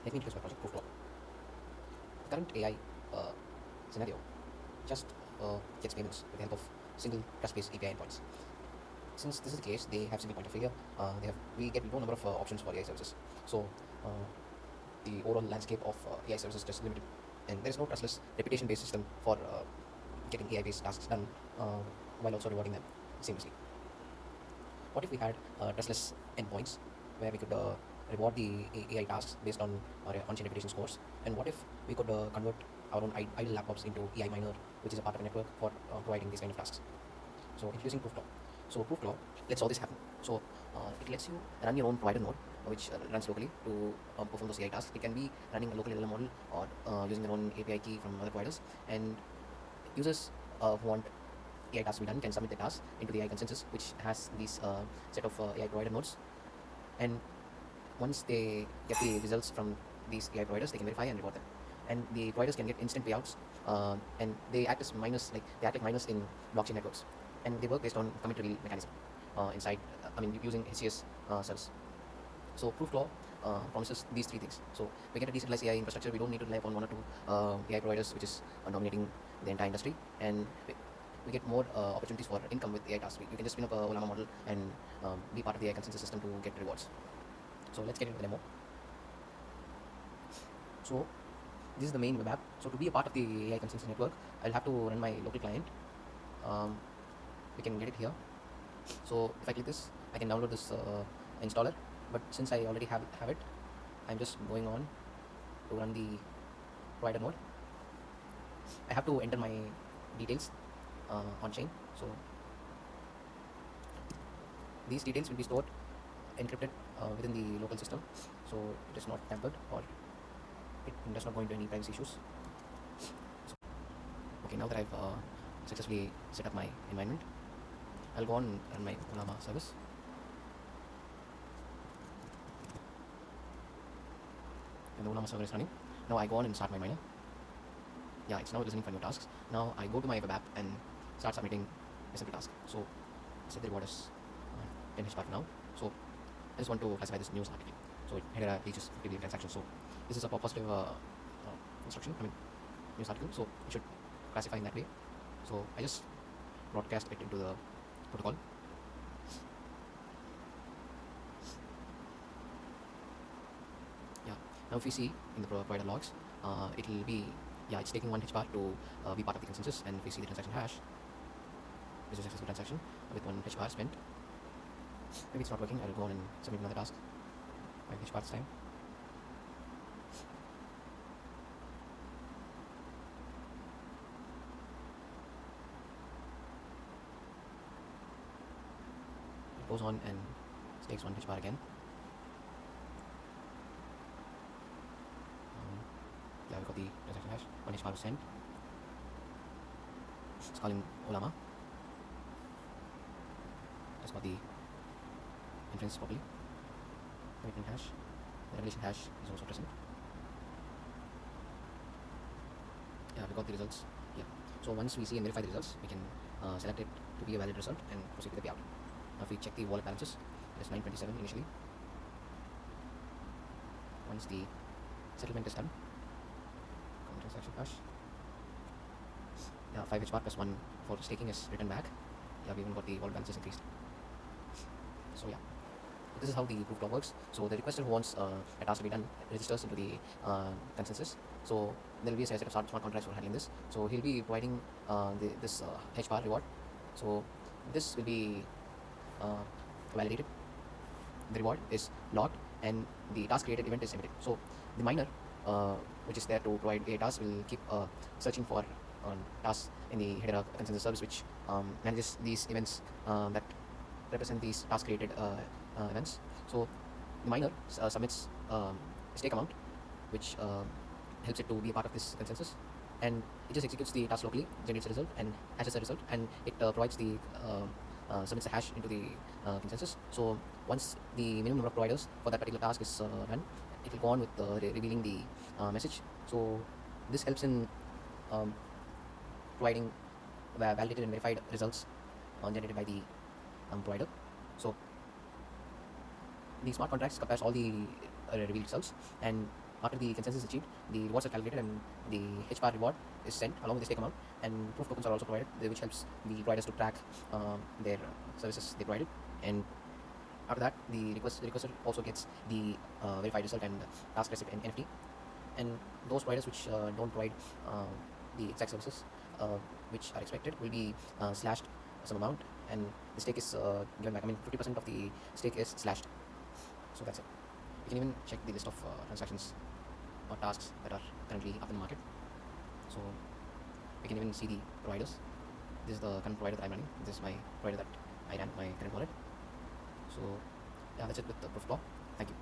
Let me introduce my project ProofClaw. The current AI scenario just gets payments with the help of single trust-based API endpoints. Since this is the case, they have single point of failure. We get low number of options for AI services. So the overall landscape of AI services is just limited, and there is no trustless reputation-based system for getting AI-based tasks done while also rewarding them seamlessly. What if we had trustless endpoints where we could reward the AI tasks based on our on-chain reputation scores? And what if we could convert our own idle laptops into AI miner, which is a part of a network for providing these kind of tasks? So introducing ProofClaw. So ProofClaw lets all this happen. So it lets you run your own provider node, which runs locally to perform those AI tasks. It can be running a local LLM model or using your own API key from other providers. And users who want AI tasks to be done can submit the task into the AI consensus, which has these set of AI provider nodes. And once they get the results from these AI providers, they can verify and report them. And the providers can get instant payouts, and they act as miners, like miners in blockchain networks, and they work based on commit reveal mechanism using HSCS cells. So ProofClaw promises these three things. So we get a decentralized AI infrastructure. We don't need to rely upon one or two AI providers, which is dominating the entire industry, and we get more opportunities for income with AI tasks. You can just spin up a Ollama model and be part of the AI consensus system to get rewards. So let's get into the demo. So this is the main web app. So to be a part of the AI consensus network, I'll have to run my local client. We can get it here. So if I click this, I can download this installer. But since I already have it, I'm just going on to run the provider node. I have to enter my details on chain. So these details will be stored encrypted within the local system, so it is not tampered or it does not go into any privacy issues. So, okay, now that I've successfully set up my environment, I'll go on and run my Ollama service. And the Ollama server is running. Now I go on and start my miner. Yeah, it's now listening for new tasks. Now I go to my web app and start submitting a simple task. So set the reward as 10 HBAR for now. So I just want to classify this news article. So Hedera reaches 50 billion transactions. So this is a positive news article. So it should classify in that way. So I just broadcast it into the protocol. Yeah. Now if we see in the provider logs, it will be, it's taking 1 HBAR to be part of the consensus. And if we see the transaction hash, this is a successful transaction with 1 HBAR spent. Maybe it's not working. I'll go on and submit another task. 5 HBAR this time. It goes on and takes 1 HBAR again. We got the transaction hash. 1 HBAR was sent. It's calling Ollama. Just got the inference properly. Commitment hash. The revelation hash is also present. Yeah, we got the results. Yeah. So once we see and verify the results, we can select it to be a valid result and proceed with the payout. Now if we check the wallet balances, it's 927 initially. Once the settlement is done, transaction hash. Yeah, 5 HBAR plus 1 for staking is returned back. Yeah, we even got the wallet balances increased. So yeah, this is how the ProofClaw works. So the requester who wants a task to be done registers into the consensus. So there will be a set of smart contracts for handling this. So he'll be providing this HBAR reward. So this will be validated. The reward is logged and the task created event is emitted. So the miner, which is there to provide a task, will keep searching for tasks in the Hedera consensus service, which manages these events that represent these task created events. So the miner submits a stake amount, which helps it to be a part of this consensus, and it just executes the task locally, generates a result, and hashes a result, and it provides the submits a hash into the consensus. So once the minimum number of providers for that particular task is run, it will go on with revealing the message. So this helps in providing validated and verified results generated by the provider. So the smart contracts compares all the revealed results, and After the consensus is achieved, the rewards are calculated and the HBAR reward is sent along with the stake amount, and proof tokens are also provided, which helps the providers to track their services they provided. And after that, the requester also gets the verified result and task receipt in NFT. And those providers which don't provide the exact services which are expected will be slashed some amount, and the stake is given back. I mean, 50% of the stake is slashed. So that's it. You can even check the list of transactions or tasks that are currently up in the market. So we can even see the providers. This is the current provider that I'm running. This is my provider that I ran my current wallet. So yeah, that's it with the ProofClaw.